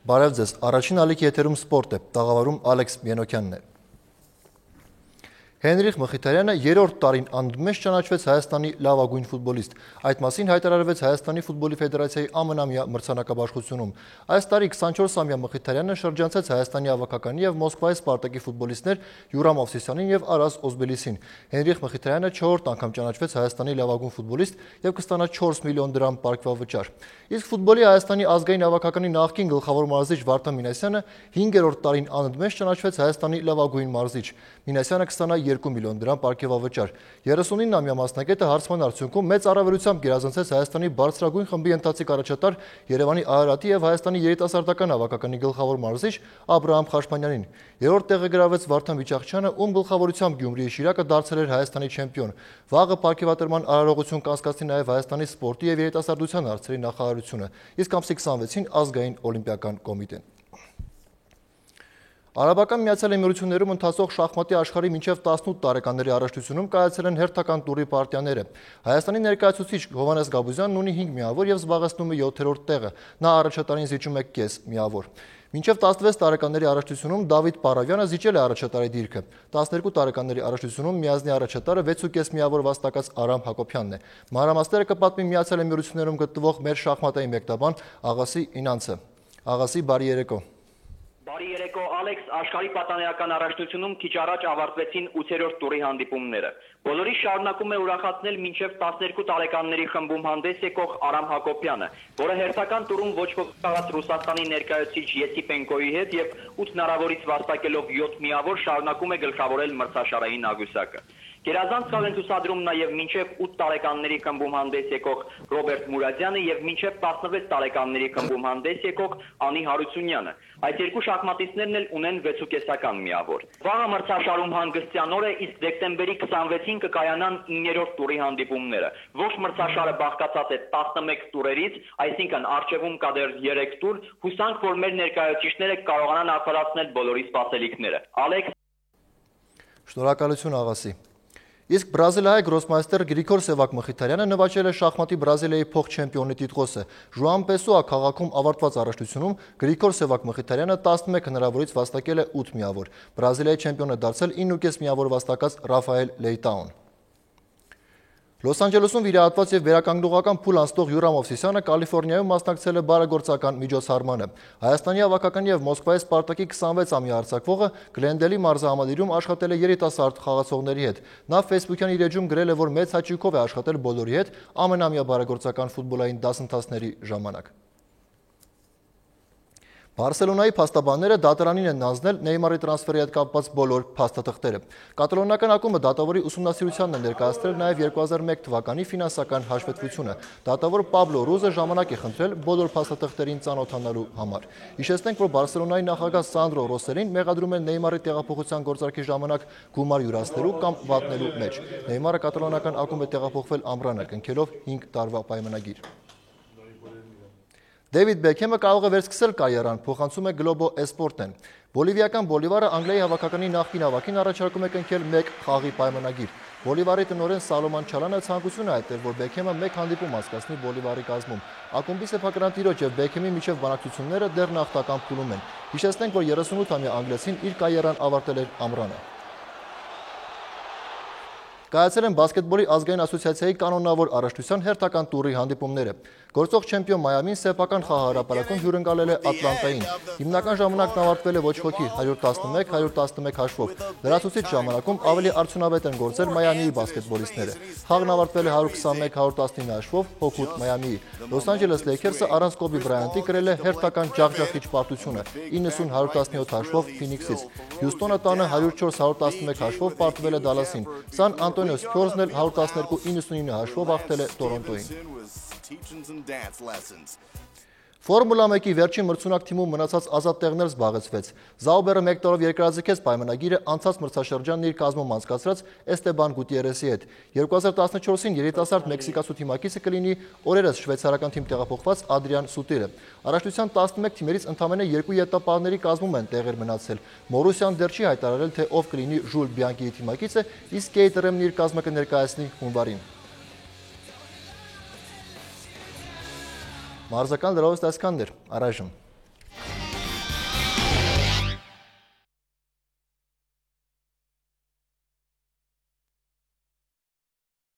Բարև ձեզ, առաջին ալիքի եթերում սպորտ է, տաղավարում Ալեքս Մենոքյանն է։ Հենրիխ Մխիթարյանը երրորդ տարին անընդմեջ ճանաչվեց Հայաստանի լավագույն ֆուտբոլիստ։ Այդ մասին հայտարարվեց Հայաստանի ֆուտբոլի ֆեդերացիայի ամենամյա մրցանակաբաշխությունում։ Այս տարի 24-ամյա Մխիթարյանը շրջանցեց Հայաստանի ավագականի եւ Մոսկվայի Սպարտակի ֆուտբոլիստներ Յուրամ Մովսիսյանին եւ Արազ Օզբելիսին։ Հենրիխ Մխիթարյանը 4-րդ անգամ ճանաչվեց Հայաստանի լավագույն ֆուտբոլիստ եւ կստանա 4 միլիոն դրամ պարգևավճար։ Իսկ ֆուտբոլի Հայաստանի ազգային ավագականի նախկին գլխավոր մարզիչ Վարդան Մինասյանը 5-րդ տարին անընդմեջ ճանաչվեց Հայաստանի լավագույն մարզիչ։ Մինասյանը կստանա 2 միլիոն դրամ պարգևավճար։ 39-ամյա մասնագետը հարցման արդյունքում մեծ առավելությամբ գերազանցեց Հայաստանի բարձրագույն խմբի ընթացիկ առաջատար Երևանի Արարատի եւ Հայաստանի երիտասարդական ավագականի գլխավոր մարզիչ Աբրահամ Խաշմանյանին։ Երրորդ տեղը գրավեց Վարդան Վիճաղչյանը, ում գլխավորությամբ Գյումրիի Շիրակը դարձել էր Հայաստանի չեմպիոն։ Վաղը պարգևատրման արարողություն կանցկացնի նաեւ Հայաստանի սպորտի եւ երիտասարդության հարցերի նախարարությունը, իսկ ամսի 26-ին ազգային օլիմպիական կոմիտեն։ Արաբական Միացյալ Էմիրություններում ընթացող շախմատի աշխարհի մինչև 18 տարեկանների առաջնությունում կայացել են հերթական տուրի պարտիաները։ Հայաստանի ներկայացուցիչ Հովհաննես Գաբուզյանն ունի 5 միավոր եւ զբաղեցնում է 7-րդ տեղը։ Նա առաջատարին զիջում է կես միավոր։ Մինչև 16 տարեկանների առաջնությունում Դավիթ Պարավյանը զիջել է առաջատարի դիրքը։ 12 տարեկանների առաջնությունում միազնի առաջատարը 6.5 միավոր վաստակած Արամ Հակոբյանն է։ Մանրամասները կպատմի Միացյալ Էմիրություններում գտնվող մեր շախմատային մեկնաբան Աղասի Ինանցը։ Աղասի, բարի երեկո։ Բարի երեկո, Ալեքս, աշխարհի պատանեկան առաջնությունում քիչ առաջ ավարտվեցին 8-րդ տուրի հանդիպումները։ Բոլորի շարունակում է ուրախացնել մինչև 12 տարեկանների խմբում հանդես եկող Արամ Հակոբյանը, որը հերթական տուրում ոչ ոք չկարած Ռուսաստանի ներկայացուցիչ Եսիպենկոյի հետ եւ 8 հնարավորից վաստակելով 7 միավոր շարունակում է գլխավորել մրցաշարային աղյուսակը։ Գերազանց կան ցուցադրում նաև մինչև 8 տարեկանների խմբում հանդես եկող Ռոբերտ Մուրադյանը եւ մինչև 16 տարեկանների խմբում հանդես եկող Անի Հարությունյանը։ Այս երկու շախմատիստներն էլ ունեն 6.5 միավոր։ Վաղը մրցաշարում հանգստյան օր է, իսկ դեկտեմբերի 26-ին կկայանան 9-րդ տուրի հանդիպումները։ Ողջ մրցաշարը բաղկացած է 11 տուրերից, այսինքն առջևում կա դեռ 3 տուր, հուսանք, որ մեր ներկայացուցիչները կարողանան արդարացնել բոլորի սպասելիքները։ Ալեքս, շնորհակալություն Աղասի։ Իսկ բրազիլիայի գրոսմայստեր Գրիգոր Սևակ Մխիթարյանը նվաճել է շախմատի Բրազիլիայի փոխչեմպիոնի տիտղոսը։ Ժուան Պեսոա քաղաքում ավարտված առաջնությունում Գրիգոր Սևակ Մխիթարյանը 11 հնարավորից վաստակել է 8 միավոր։ Բրազիլիայի չեմպիոն է դարձել 9.5 միավոր վաստակած Ռաֆայել Լեյտաուն։ Լոս Անջելեսում վիրահատված եւ վերականգնողական փուլ անցնող Յուրամ Մովսիսյանը Կալիֆոռնիայում մասնակցել է բարեգործական միջոցառմանը։ Հայաստանի ավագականի եւ Մոսկվայի Սպարտակի 26-ամյա արձակվողը Գլենդելի մարզահամալիրում աշխատել է երիտասարդ խաղացողների հետ։ Նա Facebook-յան իր էջում գրել է, որ մեծ հաճույքով է աշխատել բոլորի հետ ամենամյա բարեգործական ֆուտբոլային դասընթացների ժամանակ։ Բարսելոնայի փաստաբանները դատարանին են հանձնել Նեյմարի տրանսֆերի հետ կապված բոլոր փաստաթղթերը։ Կատալոնական ակումբը դատավորի ուսումնասիրությանն է ներկայացրել նաև 2001 թվականի ֆինանսական հաշվետվությունը։ Դատավոր Պաբլո Ռուզը ժամանակ է խնդրել բոլոր փաստաթղթերին ծանոթանալու համար։ Հիշեցնենք, որ Բարսելոնայի նախագահ Սանդրո Ռոսելին մեղադրում են Նեյմարի տեղափոխության գործարքի ժամանակ գումար յուրացնելու կամ վատնելու մեջ։ Նեյմարը կատալոնական ակումբ է տեղափոխվել Ամբրանը, կնքելով 5 տարվա պայմանագիր։ Դեյվիդ Բեքհեմը կարող է վերսկսել կարիերան, փոխանցում է Globo Esporten։ Բոլիվիական Բոլիվարը Անգլիայի հավաքականի նախկին ավագին առաջարկում է կնքել 1 խաղի պայմանագիր։ Բոլիվարի տնօրեն Սալոման Չալանը ցանկություն է հայտնել, որ Բեքհեմը 1 հանդիպում անցկացնի Բոլիվարի կազմում։ Ակումբի սեփականատիրոջ եւ Բեքհեմի միջև բանակցությունները դեռ նախնական փուլում են։ Հիշեցնենք, որ 38-ամյա անգլիացին իր կարիերան ավարտել էր Ամրանը։ Կայացել են բասկետբոլի ազգային ասոցիացիայի կանոնավոր առաջնության հերթական տուրի հանդիպումները։ Գործող չեմպիոն Մայամին սեփական խաղահարապարակում հյուրընկալել է Ատլանտային։ Հիմնական ժամանակն ավարտվել է ոչ ոքի 111-111 հաշվով։ Լրացուցիչ ժամանակում ավելի արդյունավետ են գործել Մայամիի բասկետբոլիստները։ Խաղն ավարտվել է 121-119 հաշվով հօգուտ Մայամիի։ Լոս Անջելես Լեյքերսը առանց Կոբի Բրայանտի կրել է հերթական ջախջախիչ պարտությունը 90-117 հաշվով Ֆինիքսից։ Հյուստոնը տանը 104-111 հաշվով պարտվել է Դալասին։ Սան Անտոնիո Սփյորզն էլ 112-99 հաշվով հաղթել է Տորոնտոյին։ Ֆորմուլա 1-ի վերջին մրցունակ թիմում մնացած ազատ տեղներ զբաղեցվեց։ Զաուբերը 1 տարով երկարաձգեց պայմանագիրը անցած մրցաշրջանն իր կազմում անցկացրած Էստեբան Գուտիերեսի հետ։ 2014-ին երիտասարդ մեքսիկացու թիմակիցը կլինի օրերս շվեյցարական թիմ տեղափոխված Ադրիան Սուտիրը։ Առաջնության 11 թիմերից ընդամենը 2 ետապահների կազմում են տեղեր մնացել։ Մորուսյան դեռ չի հայտարարել, թե ով կլինի Ժուլ Բիանկիի թիմակիցը, իսկ Կեյթ Ռեմն իր կազմը կներկայացնի հունվարին։ Մարզական լրահոստ այսքանն էր, առայժմ։